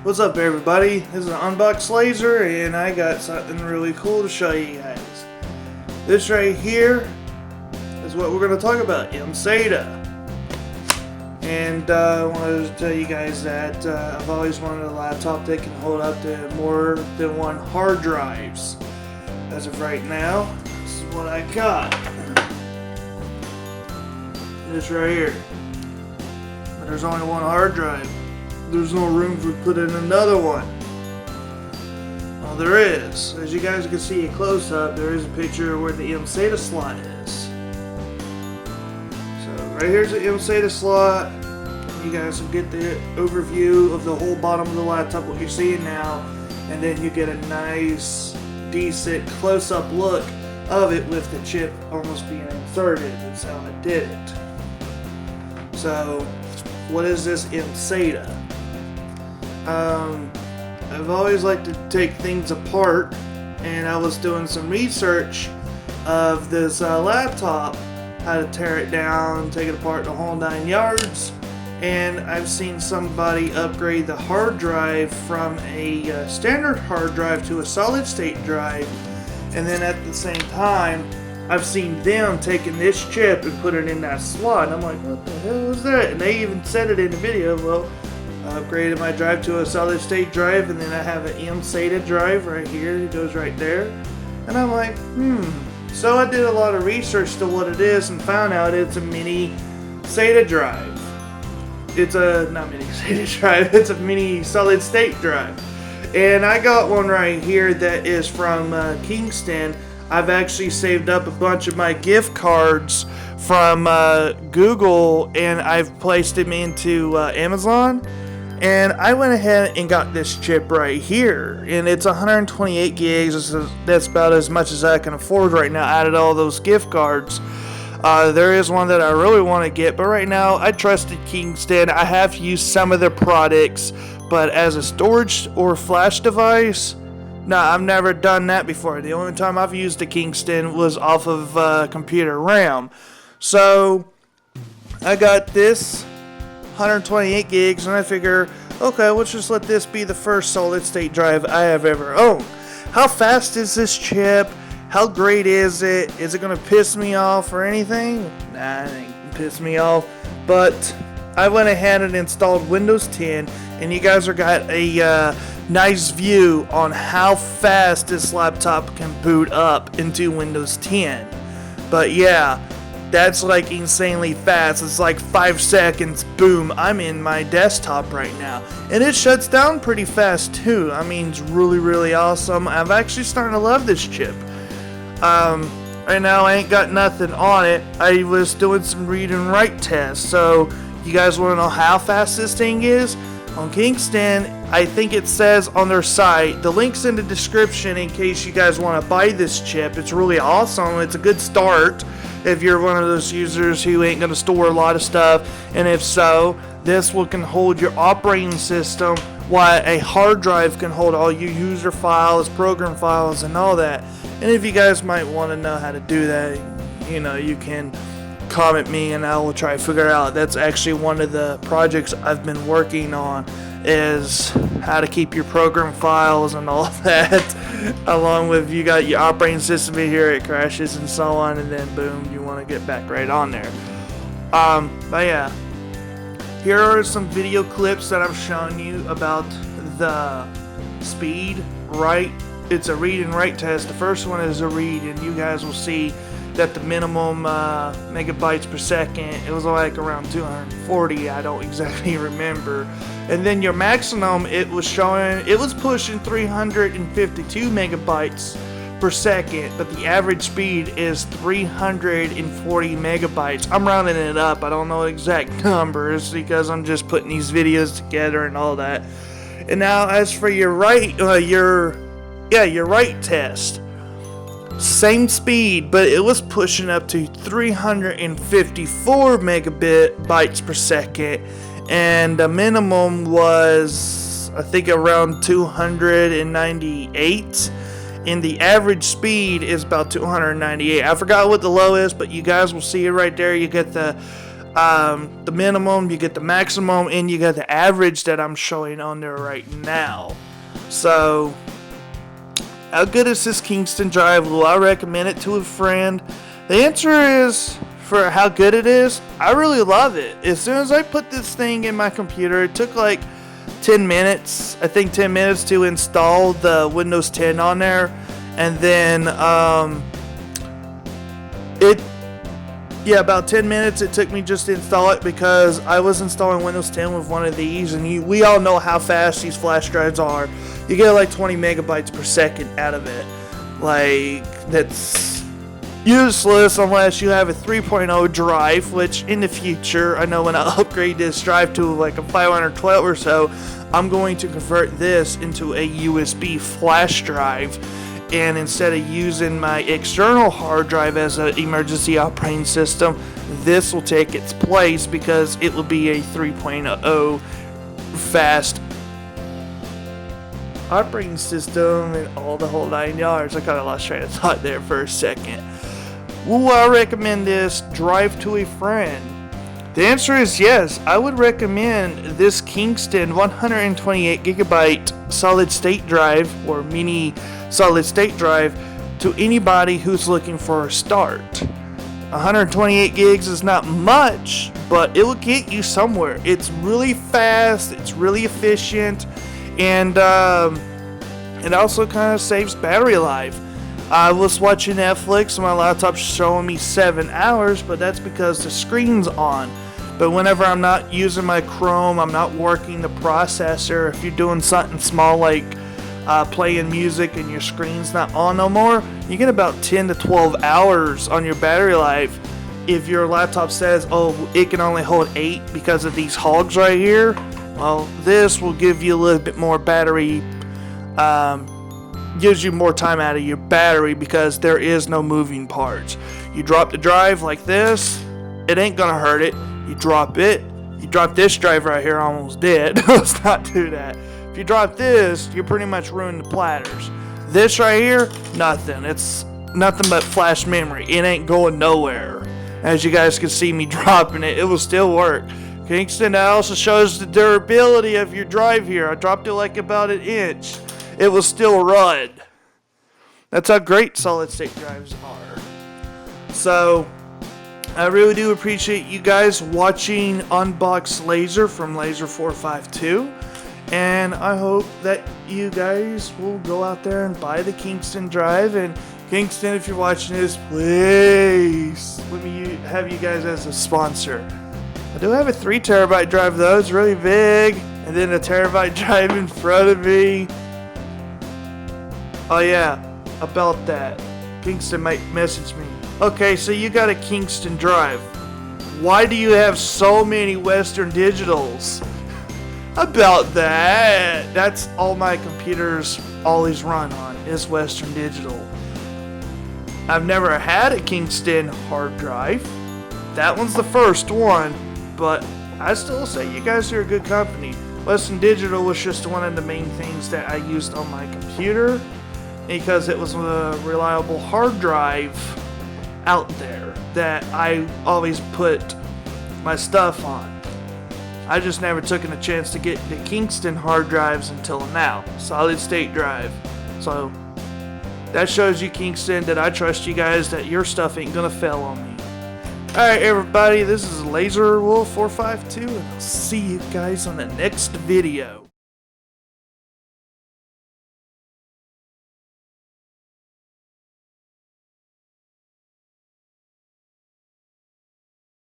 What's up everybody, this is Unbox Laser and I got something really cool to show you guys. This right here is what we're going to talk about, mSATA. And I wanted to tell you guys that I've always wanted a laptop that can hold up to more than one hard drives. As of right now, this is what I got. This right here. But there's only one hard drive. There's no room for putting another one. Well, there is. As you guys can see a close up, there is a picture where the mSATA slot is. So right here's the mSATA slot. You guys will get the overview of the whole bottom of the laptop, what you're seeing now, and then you get a nice, decent close-up look of it with the chip almost being inserted. That's how I did it. So, what is this mSATA? I've always liked to take things apart, and I was doing some research of this laptop, how to tear it down, take it apart, the whole 9 yards, and I've seen somebody upgrade the hard drive from a standard hard drive to a solid state drive, and then at the same time I've seen them taking this chip and put it in that slot, and I'm like, what the hell is that? And they even said it in the video. Well, I upgraded my drive to a solid state drive, and then I have an mSATA drive right here. It goes right there. And I'm like, So I did a lot of research to what it is and found out it's a mini SATA drive. It's a, not mini SATA drive, it's a mini solid state drive. And I got one right here that is from Kingston. I've actually saved up a bunch of my gift cards from Google, and I've placed them into Amazon. And I went ahead and got this chip right here, and it's 128 gigs. That's about as much as I can afford right now out of all those gift cards. There is one that I really want to get, but right now I trusted Kingston. I have used some of their products, but as a storage or flash device, no, I've never done that before. The only time I've used a Kingston was off of computer RAM. So I got this 128 gigs, and I figure, okay, let's just let this be the first solid state drive I have ever owned. How fast is this chip? How great is it? Is it gonna piss me off or anything? Nah, it ain't gonna piss me off. But I went ahead and installed Windows 10, and you guys are got a nice view on how fast this laptop can boot up into Windows 10. But yeah, that's like insanely fast. It's like 5 seconds, boom, I'm in my desktop right now. And it shuts down pretty fast too. I mean, it's really, really awesome. I'm actually starting to love this chip. Right now I ain't got nothing on it. I was doing some read and write tests. So you guys want to know how fast this thing is? On Kingston, I think it says on their site, the link's in the description in case you guys want to buy this chip. It's really awesome. It's a good start if you're one of those users who ain't going to store a lot of stuff, and if so, this one can hold your operating system while a hard drive can hold all your user files, program files, and all that. And if you guys might want to know how to do that, you know, you can comment me and I will try to figure out. That's actually one of the projects I've been working on, is how to keep your program files and all that, along with you got your operating system in here, it crashes and so on, and then boom, you want to get back right on there. But yeah, here are some video clips that I've shown you about the speed. Right, it's a read and write test. The first one is a read, and you guys will see that the minimum megabytes per second, it was like around 240, I don't exactly remember. And then your maximum, it was showing, it was pushing 352 megabytes per second, but the average speed is 340 megabytes. I'm rounding it up, I don't know the exact numbers because I'm just putting these videos together and all that. And now as for your write test, same speed, but it was pushing up to 354 megabytes per second, and the minimum was, I think, around 298, and the average speed is about 298. I forgot what the low is, but you guys will see it right there. You get the the minimum, you get the maximum, and you get the average that I'm showing on there right now. So, how good is this Kingston drive? Will I recommend it to a friend? The answer is, for how good it is, I really love it. As soon as I put this thing in my computer, it took like 10 minutes. I think 10 minutes to install the Windows 10 on there. And then, about 10 minutes it took me just to install it, because I was installing Windows 10 with one of these, and we all know how fast these flash drives are. You get like 20 megabytes per second out of it. Like, that's useless unless you have a 3.0 drive, which in the future, I know when I upgrade this drive to like a 512 or so, I'm going to convert this into a USB flash drive. And instead of using my external hard drive as an emergency operating system, this will take its place, because it will be a 3.0 fast operating system and all the whole 9 yards. I kind of lost train of thought there for a second. Will I recommend this drive to a friend? The answer is yes. I would recommend this Kingston 128 gigabyte solid state drive, or mini solid state drive, to anybody who's looking for a start. 128 gigs is not much, but it will get you somewhere. It's really fast, it's really efficient, and it also kind of saves battery life. I was watching Netflix and my laptop's showing me 7 hours, but that's because the screen's on. But whenever I'm not using my Chrome, I'm not working the processor, if you're doing something small like playing music and your screen's not on no more, you get about 10 to 12 hours on your battery life. If your laptop says, oh, it can only hold 8 because of these hogs right here, well, this will give you a little bit more battery, gives you more time out of your battery, because there is no moving parts. You drop the drive like this, it ain't gonna hurt it. You drop it, you drop this drive right here, almost dead. Let's not do that. If you drop this, you pretty much ruin the platters. This right here, nothing. It's nothing but flash memory. It ain't going nowhere. As you guys can see me dropping it, it will still work. Kingston, that also shows the durability of your drive here. I dropped it like about an inch. It will still run. That's how great solid state drives are. So, I really do appreciate you guys watching Unbox Laser from Laser452. And I hope that you guys will go out there and buy the Kingston drive. And Kingston, if you're watching this, please let me have you guys as a sponsor. I do have a 3 terabyte drive though, it's really big. And then a terabyte drive in front of me. Oh yeah, about that. Kingston might message me. Okay, so you got a Kingston drive. Why do you have so many Western Digitals? About that. That's all my computers always run on, is Western Digital. I've never had a Kingston hard drive. That one's the first one, but I still say you guys are a good company. Western Digital was just one of the main things that I used on my computer, because it was a reliable hard drive out there that I always put my stuff on. I just never took a chance to get the Kingston hard drives until now. Solid state drive. So that shows you, Kingston, that I trust you guys, that your stuff ain't gonna fail on me. Alright everybody, this is Laser Wolf 452, and I'll see you guys on the next video.